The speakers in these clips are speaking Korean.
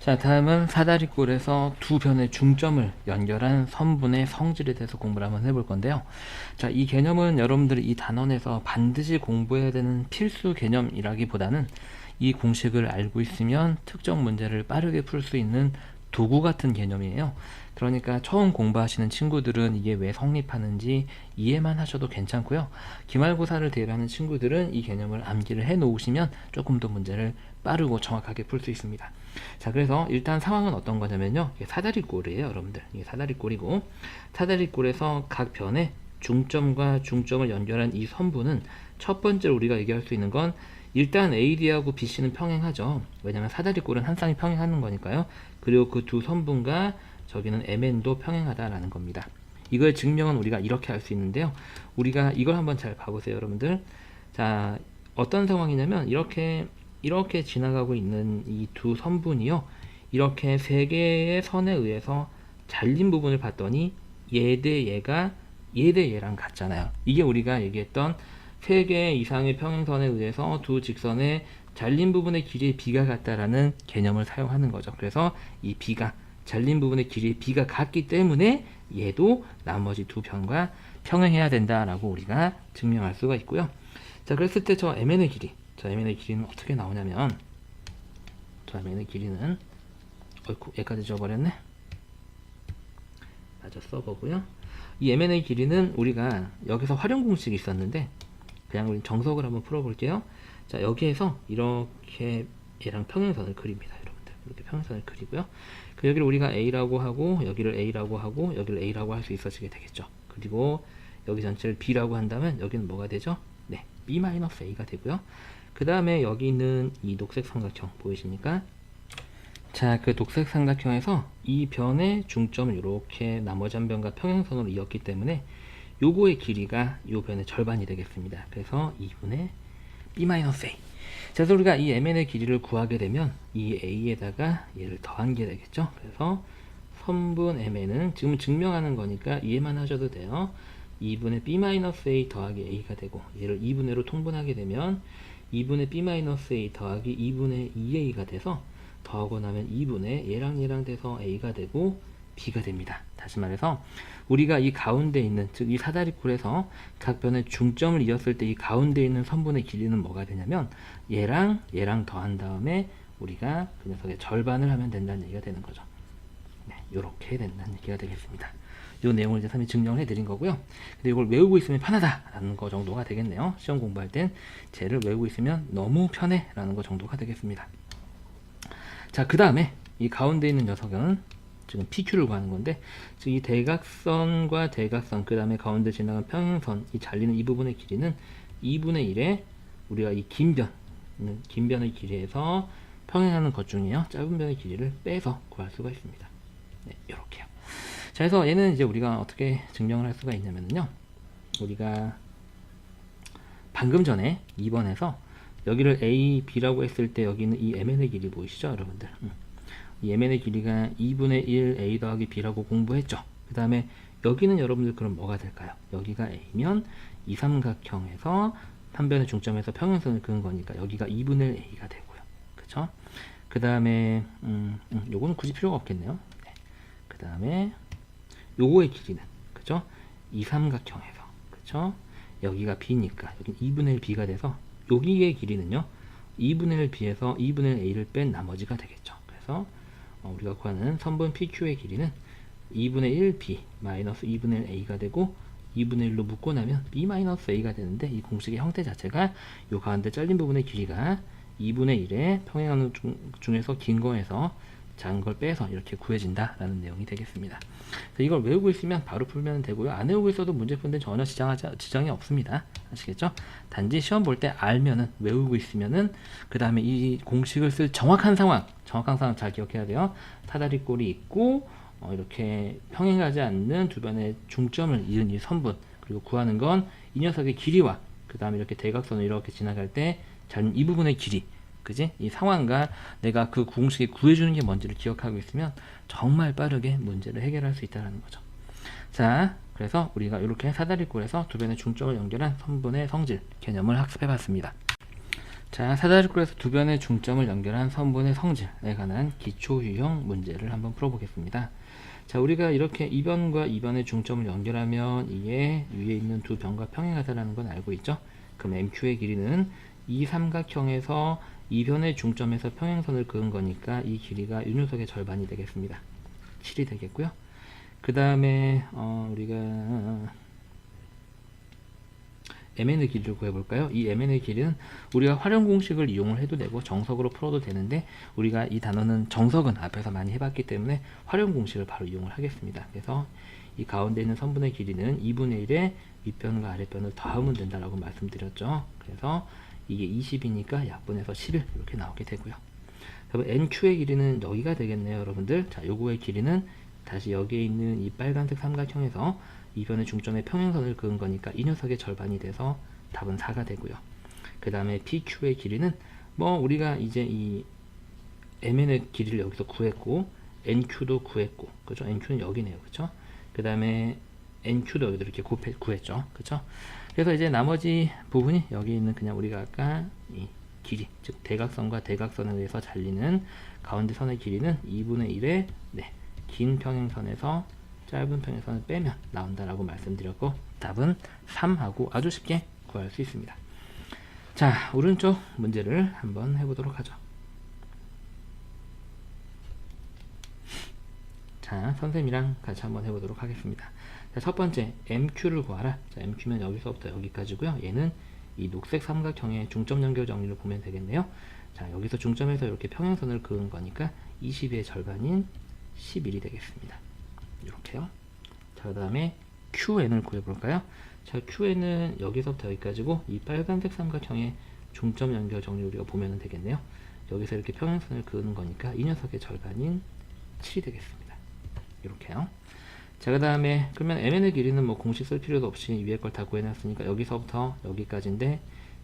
자, 다음은 사다리꼴에서 두 변의 중점을 연결한 선분의 성질에 대해서 공부를 한번 해볼 건데요. 자, 이 개념은 여러분들이 이 단원에서 반드시 공부해야 되는 필수 개념이라기보다는 이 공식을 알고 있으면 특정 문제를 빠르게 풀 수 있는 도구 같은 개념이에요. 그러니까 처음 공부하시는 친구들은 이게 왜 성립하는지 이해만 하셔도 괜찮고요. 기말고사를 대비하는 친구들은 이 개념을 암기를 해 놓으시면 조금 더 문제를 빠르고 정확하게 풀 수 있습니다. 자, 그래서 일단 상황은 어떤 거냐면요. 이게 사다리꼴이에요, 여러분들. 이게 사다리꼴이고, 사다리꼴에서 각 변에 중점과 중점을 연결한 이 선분은 첫 번째로 우리가 얘기할 수 있는 건 일단 AD하고 BC는 평행하죠. 왜냐면 사다리꼴은 한 쌍이 평행하는 거니까요. 그리고 그 두 선분과 저기는 MN도 평행하다라는 겁니다. 이걸 증명은 우리가 이렇게 할 수 있는데요. 우리가 이걸 한번 잘 봐보세요, 여러분들. 자, 어떤 상황이냐면 이렇게 지나가고 있는 이 두 선분이요. 이렇게 세 개의 선에 의해서 잘린 부분을 봤더니 얘 대 얘가 얘 대 얘랑 같잖아요. 이게 우리가 얘기했던 세 개 이상의 평행선에 의해서 두 직선의 잘린 부분의 길이의 비가 같다라는 개념을 사용하는 거죠. 그래서 이 비가 잘린 부분의 길이의 비가 같기 때문에 얘도 나머지 두 변과 평행해야 된다라고 우리가 증명할 수가 있고요. 자, 그랬을 때 저 MN의 길이, MN의 길이는 어떻게 나오냐면, MN의 길이는 어이쿠, 얘까지 지워버렸네. 맞아, 써보고요. 이 MN의 길이는 우리가 여기서 활용 공식이 있었는데 그냥 우리 정석을 한번 풀어볼게요. 자, 여기에서 이렇게 얘랑 평행선을 그립니다, 여러분들. 이렇게 평행선을 그리고요. 그 여기를 우리가 A라고 하고 여기를 A라고 하고 여기를 A라고 할 수 있어지게 되겠죠. 그리고 여기 전체를 B라고 한다면 여기는 뭐가 되죠? 네, B-A가 되고요. 그 다음에 여기 있는 이 녹색 삼각형 보이십니까? 자, 그 녹색 삼각형에서 이 변의 중점을 이렇게 나머지 한 변과 평행선으로 이었기 때문에 요거의 길이가 요 변의 절반이 되겠습니다. 그래서 2분의 B-A. 자, 그래서 우리가 이 MN의 길이를 구하게 되면 이 A에다가 얘를 더한 게 되겠죠. 그래서 선분 MN은 지금 증명하는 거니까 이해만 하셔도 돼요. 2분의 B-A 더하기 A가 되고, 얘를 2분의로 통분하게 되면 2분의 B-A 더하기 2분의 2A가 돼서 더하고 나면 2분의 얘랑 돼서 A가 되고 B가 됩니다. 다시 말해서 우리가 이 가운데 있는, 즉 이 사다리꼴에서 각 변의 중점을 이었을 때 이 가운데 있는 선분의 길이는 뭐가 되냐면 얘랑 더한 다음에 우리가 그 녀석의 절반을 하면 된다는 얘기가 되는 거죠. 네, 요렇게 된다는 얘기가 되겠습니다. 이 내용을 이제 3이 증명을 해드린 거고요. 근데 이걸 외우고 있으면 편하다라는 거 정도가 되겠네요. 시험 공부할 땐 쟤를 외우고 있으면 너무 편해라는 거 정도가 되겠습니다. 자, 그 다음에 이 가운데 있는 녀석은 지금 PQ를 구하는 건데, 즉 이 대각선과 대각선, 그 다음에 가운데 지나간 평행선, 이 잘리는 이 부분의 길이는 2분의 1에 우리가 이 긴 변의 길이에서 평행하는 것 중에요, 짧은 변의 길이를 빼서 구할 수가 있습니다. 네, 이렇게요. 자, 그래서 얘는 이제 우리가 어떻게 증명을 할 수가 있냐면요, 우리가 방금 전에 2번에서 여기를 A, B라고 했을 때 여기는 이 MN의 길이 보이시죠, 여러분들? 이 MN의 길이가 2분의 1 A 더하기 B라고 공부했죠. 그 다음에 여기는 여러분들 그럼 뭐가 될까요? 여기가 A면 이 삼각형에서 한 변의 중점에서 평행선을 그은 거니까 여기가 2분의 1 A가 되고요. 그쵸? 그 다음에 요거는 굳이 필요가 없겠네요. 네. 그 다음에 요거의 길이는, 그죠? 이 삼각형에서, 그쵸? 여기가 B니까 여기 2분의 1 B가 돼서 여기의 길이는요, 2분의 1 B에서 2분의 1 A를 뺀 나머지가 되겠죠. 그래서 우리가 구하는 선분 PQ의 길이는 2분의 1 B 마이너스 2분의 1 A가 되고 2분의 1로 묶고 나면 B 마이너스 A가 되는데, 이 공식의 형태 자체가 요 가운데 잘린 부분의 길이가 2분의 1에 평행하는 중에서 긴 거에서 작은 걸 빼서 이렇게 구해진다라는 내용이 되겠습니다. 이걸 외우고 있으면 바로 풀면 되고요. 안 외우고 있어도 문제 푸는 데 전혀 지장이 없습니다. 아시겠죠? 단지 시험 볼 때 알면은, 외우고 있으면은 그 다음에 이 공식을 쓸 정확한 상황 잘 기억해야 돼요. 사다리꼴이 있고 이렇게 평행하지 않는 두 변의 중점을 이은 이 선분, 그리고 구하는 건 이 녀석의 길이와 그 다음에 이렇게 대각선을 이렇게 지나갈 때 잘 이 부분의 길이, 그지? 이 상황과 내가 그 공식에 구해주는 게 뭔지를 기억하고 있으면 정말 빠르게 문제를 해결할 수 있다는 거죠. 자, 그래서 우리가 이렇게 사다리꼴에서 두 변의 중점을 연결한 선분의 성질 개념을 학습해 봤습니다. 자, 사다리꼴에서 두 변의 중점을 연결한 선분의 성질에 관한 기초 유형 문제를 한번 풀어보겠습니다. 자, 우리가 이렇게 이 변과 이 변의 중점을 연결하면 이게 위에 있는 두 변과 평행하다라는 건 알고 있죠? 그럼 MQ의 길이는 이 삼각형에서 이 변의 중점에서 평행선을 그은 거니까 이 길이가 이 녀석의 절반이 되겠습니다. 7이 되겠고요. 그 다음에 우리가 MN의 길이를 구해볼까요? 이 MN의 길이는 우리가 활용 공식을 이용을 해도 되고 정석으로 풀어도 되는데 우리가 이 단어는 정석은 앞에서 많이 해봤기 때문에 활용 공식을 바로 이용을 하겠습니다. 그래서 이 가운데 있는 선분의 길이는 2분의 1의 윗변과 아랫변을 더하면 된다라고 말씀드렸죠. 그래서 이게 20이니까 약분해서 11 이렇게 나오게 되고요. 그럼 NQ의 길이는 여기가 되겠네요, 여러분들. 자, 요거의 길이는 다시 여기에 있는 이 빨간색 삼각형에서 이 변의 중점에 평행선을 그은 거니까 이 녀석의 절반이 돼서 답은 4가 되고요. 그 다음에 PQ의 길이는 뭐 우리가 이제 이 MN의 길이를 여기서 구했고 NQ도 구했고, 그죠? NQ는 여기네요, 그죠? 그 다음에 NQ도 여기도 이렇게 구했죠, 그죠? 그래서 이제 나머지 부분이 여기 있는 그냥 우리가 아까 이 길이, 즉 대각선과 대각선에 의해서 잘리는 가운데 선의 길이는 2분의 1의 긴 평행선에서 짧은 평행선을 빼면 나온다라고 말씀드렸고 답은 3하고 아주 쉽게 구할 수 있습니다. 자, 오른쪽 문제를 한번 해보도록 하죠. 자, 선생님이랑 같이 한번 해보도록 하겠습니다. 자, 첫 번째 MQ를 구하라. 자, MQ면 여기서부터 여기까지고요. 얘는 이 녹색 삼각형의 중점 연결 정리를 보면 되겠네요. 자, 여기서 중점에서 이렇게 평행선을 그은 거니까 20의 절반인 11이 되겠습니다. 이렇게요. 자, 그 다음에 QN을 구해볼까요? 자, QN은 여기서부터 여기까지고 이 빨간색 삼각형의 중점 연결 정리 우리가 보면 되겠네요. 여기서 이렇게 평행선을 그는 거니까 이 녀석의 절반인 7이 되겠습니다. 이렇게요. 자, 그 다음에 그러면 MN의 길이는 뭐 공식 쓸 필요도 없이 위에 걸 다 구해놨으니까 여기서부터 여기까지인데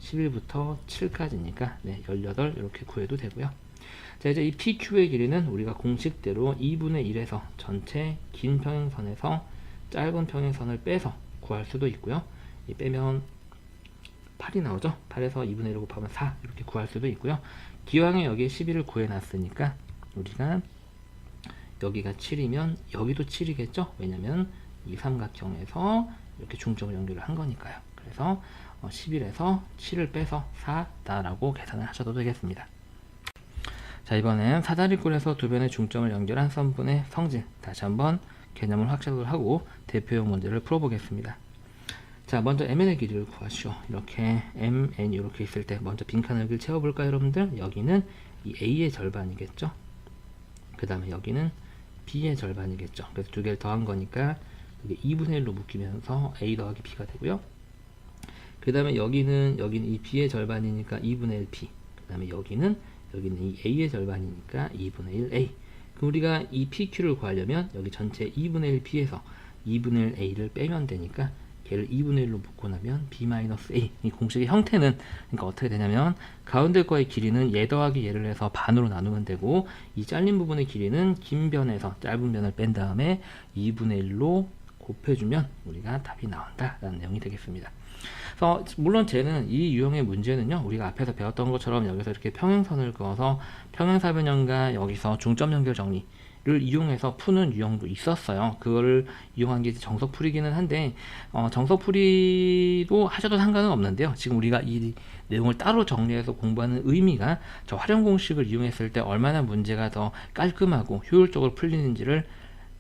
11부터 7까지니까 18 이렇게 구해도 되고요. 자, 이제 이 PQ의 길이는 우리가 공식대로 2분의 1에서 전체 긴 평행선에서 짧은 평행선을 빼서 구할 수도 있고요. 이 빼면 8이 나오죠. 8에서 2분의 1을 곱하면 4 이렇게 구할 수도 있고요. 기왕에 여기에 11을 구해놨으니까 우리가 여기가 7이면 여기도 7이겠죠. 왜냐면 이 삼각형에서 이렇게 중점을 연결을 한 거니까요. 그래서 11에서 7을 빼서 4다라고 계산을 하셔도 되겠습니다. 자, 이번엔 사다리꼴에서 두 변의 중점을 연결한 선분의 성질 다시 한번 개념을 확장을 하고 대표형 문제를 풀어보겠습니다. 자, 먼저 MN의 길이를 구하시오. 이렇게 MN 이렇게 있을 때 먼저 빈칸을 여기를 채워볼까요, 여러분들? 여기는 이 A의 절반이겠죠. 그 다음에 여기는 B의 절반이겠죠. 그래서 두 개를 더한 거니까 이게 2분의 1로 묶이면서 A 더하기 B가 되고요. 그 다음에 여기는 이 B의 절반이니까 2분의 1 B. 그 다음에 여기는 이 A의 절반이니까 2분의 1 A. 그럼 우리가 이 PQ를 구하려면 여기 전체 2분의 1 B에서 2분의 1 A를 빼면 되니까 걔를 2분의 1로 묶고 나면 B-A. 이 공식의 형태는 그러니까 어떻게 되냐면 가운데 거의 길이는 얘 더하기 얘를 해서 반으로 나누면 되고 이 잘린 부분의 길이는 긴 변에서 짧은 변을 뺀 다음에 2분의 1로 곱해주면 우리가 답이 나온다라는 내용이 되겠습니다. 그래서 물론 쟤는 이 유형의 문제는요, 우리가 앞에서 배웠던 것처럼 여기서 이렇게 평행선을 그어서 평행사변형과 여기서 중점 연결 정리를 이용해서 푸는 유형도 있었어요. 그거를 이용한 게 정석풀이기는 한데 정석풀이도 하셔도 상관은 없는데요. 지금 우리가 이 내용을 따로 정리해서 공부하는 의미가 저 활용 공식을 이용했을 때 얼마나 문제가 더 깔끔하고 효율적으로 풀리는지를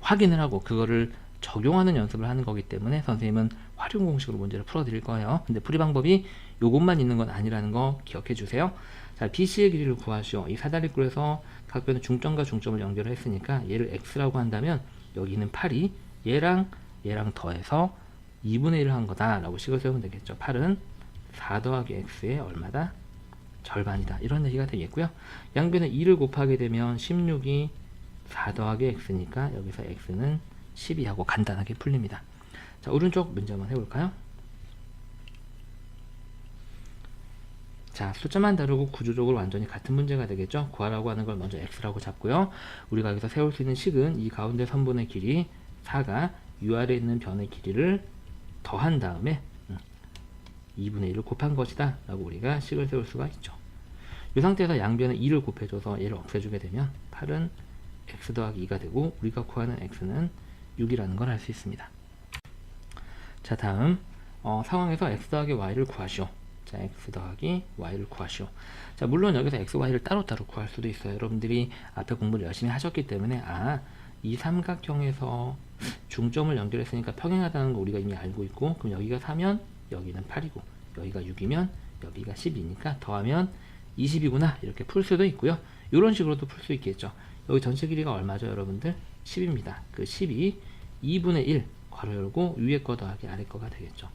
확인을 하고 그거를 적용하는 연습을 하는 거기 때문에 선생님은 활용 공식으로 문제를 풀어 드릴 거예요. 근데 풀이 방법이 요것만 있는 건 아니라는 거 기억해 주세요. 자, BC의 길이를 구하시오. 이 사다리꼴에서 각 변의 중점과 중점을 연결을 했으니까 얘를 x라고 한다면 여기는 8이 얘랑 더해서 2분의 1을 한 거다 라고 식을 세우면 되겠죠. 8은 4 더하기 x의 얼마다? 절반이다. 이런 얘기가 되겠고요. 양변에 2를 곱하게 되면 16이 4 더하기 x니까 여기서 x는 12하고 간단하게 풀립니다. 자, 오른쪽 문제 한번 해볼까요? 자, 숫자만 다르고 구조적으로 완전히 같은 문제가 되겠죠. 구하라고 하는 걸 먼저 x라고 잡고요. 우리가 여기서 세울 수 있는 식은 이 가운데 선분의 길이 4가 UR에 있는 변의 길이를 더한 다음에 2분의 1을 곱한 것이다 라고 우리가 식을 세울 수가 있죠. 이 상태에서 양변에 2를 곱해줘서 얘를 없애주게 되면 8은 x 더하기 2가 되고 우리가 구하는 x는 6이라는 걸 알 수 있습니다. 자, 다음 상황에서 x 더하기 y를 구하시오. 자, x 더하기 y를 구하시오. 자, 물론 여기서 x, y를 따로따로 구할 수도 있어요. 여러분들이 앞에 공부를 열심히 하셨기 때문에 이 삼각형에서 중점을 연결했으니까 평행하다는 거 우리가 이미 알고 있고, 그럼 여기가 4면 여기는 8이고 여기가 6이면 여기가 10이니까 더하면 20이구나 이렇게 풀 수도 있고요. 이런 식으로도 풀 수 있겠죠. 여기 전체 길이가 얼마죠, 여러분들? 10입니다. 그 10이 2분의 1 괄호 열고 위에 거 더하기 아래 거가 되겠죠.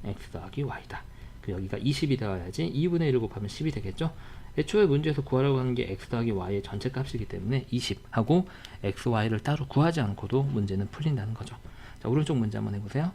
x 더하기 y다. 그 여기가 20이 되어야지 2분의 1을 곱하면 10이 되겠죠. 애초에 문제에서 구하라고 하는 게 x 더하기 y의 전체 값이기 때문에 20 하고 x, y를 따로 구하지 않고도 문제는 풀린다는 거죠. 자, 오른쪽 문제 한번 해보세요.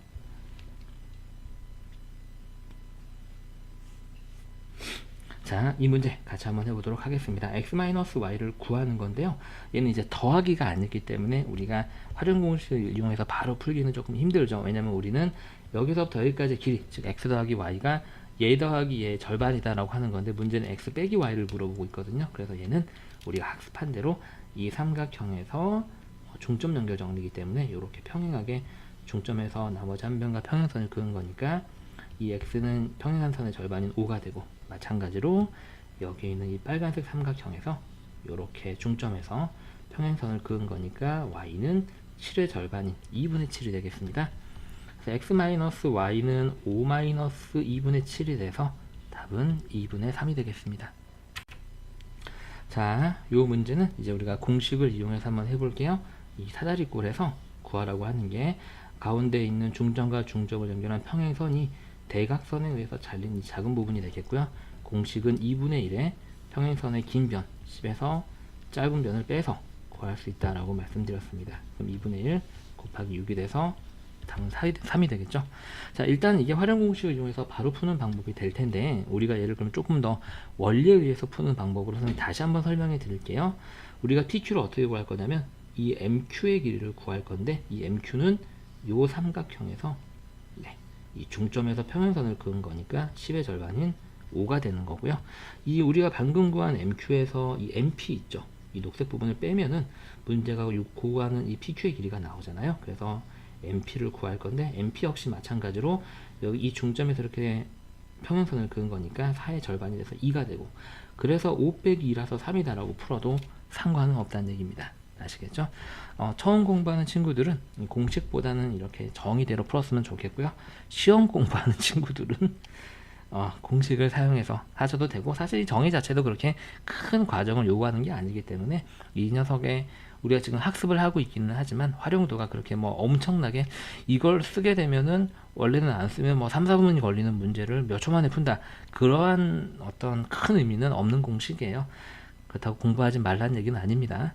자, 이 문제 같이 한번 해보도록 하겠습니다. x-y를 구하는 건데요. 얘는 이제 더하기가 아니기 때문에 우리가 활용공식을 이용해서 바로 풀기는 조금 힘들죠. 왜냐면 우리는 여기서부터 여기까지 길이, 즉 x 더하기 y가 얘 더하기 얘의 절반이다라고 하는 건데, 문제는 x 빼기 y를 물어보고 있거든요. 그래서 얘는 우리가 학습한 대로 이 삼각형에서 중점 연결 정리이기 때문에 이렇게 평행하게 중점에서 나머지 한 변과 평행선을 그은 거니까 이 x는 평행한 선의 절반인 5가 되고, 마찬가지로 여기 있는 이 빨간색 삼각형에서 이렇게 중점에서 평행선을 그은 거니까 y는 7의 절반인 2분의 7이 되겠습니다. x-y는 5-2분의 7이 돼서 답은 2분의 3이 되겠습니다. 자, 이 문제는 이제 우리가 공식을 이용해서 한번 해볼게요. 이 사다리꼴에서 구하라고 하는 게 가운데 있는 중점과 중점을 연결한 평행선이 대각선에 의해서 잘린 이 작은 부분이 되겠고요. 공식은 2분의 1에 평행선의 긴 변 10에서 짧은 변을 빼서 구할 수 있다라고 말씀드렸습니다. 그럼 2분의 1 곱하기 6이 돼서 답은 3이 되겠죠. 자, 일단 이게 활용 공식을 이용해서 바로 푸는 방법이 될 텐데, 우리가 얘를 그럼 조금 더 원리에 의해서 푸는 방법으로 다시 한번 설명해 드릴게요. 우리가 PQ를 어떻게 구할 거냐면 이 MQ의 길이를 구할 건데, 이 MQ는 요 삼각형에서 이 중점에서 평행선을 그은 거니까 10의 절반인 5가 되는 거고요. 이 우리가 방금 구한 MQ에서 이 MP 있죠. 이 녹색 부분을 빼면은 문제가 구하는 이 PQ의 길이가 나오잖아요. 그래서 MP를 구할 건데, MP 역시 마찬가지로 여기 이 중점에서 이렇게 평행선을 그은 거니까 4의 절반이 돼서 2가 되고, 그래서 5 빼기 2라서 3이다라고 풀어도 상관은 없다는 얘기입니다. 아시겠죠? 처음 공부하는 친구들은 공식보다는 이렇게 정의대로 풀었으면 좋겠고요. 시험 공부하는 친구들은 공식을 사용해서 하셔도 되고, 사실 이 정의 자체도 그렇게 큰 과정을 요구하는 게 아니기 때문에 이 녀석에 우리가 지금 학습을 하고 있기는 하지만 활용도가 그렇게 뭐 엄청나게, 이걸 쓰게 되면은 원래는 안 쓰면 뭐 3, 4분이 걸리는 문제를 몇 초 만에 푼다, 그러한 어떤 큰 의미는 없는 공식이에요. 그렇다고 공부하지 말라는 얘기는 아닙니다.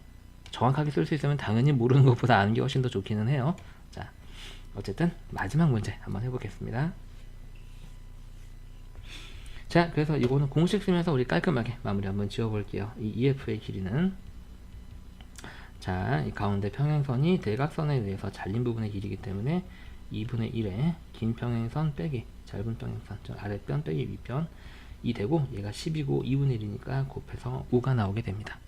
정확하게 쓸 수 있으면 당연히 모르는 것보다 아는 게 훨씬 더 좋기는 해요. 자, 어쨌든 마지막 문제 한번 해보겠습니다. 자, 그래서 이거는 공식 쓰면서 우리 깔끔하게 마무리 한번 지어볼게요. 이 EF의 길이는, 자, 이 가운데 평행선이 대각선에 의해서 잘린 부분의 길이기 때문에 2분의 1에 긴 평행선 빼기 짧은 평행선, 저 아랫변 빼기 윗변 이 되고, 얘가 10이고 2분의 1이니까 곱해서 5가 나오게 됩니다.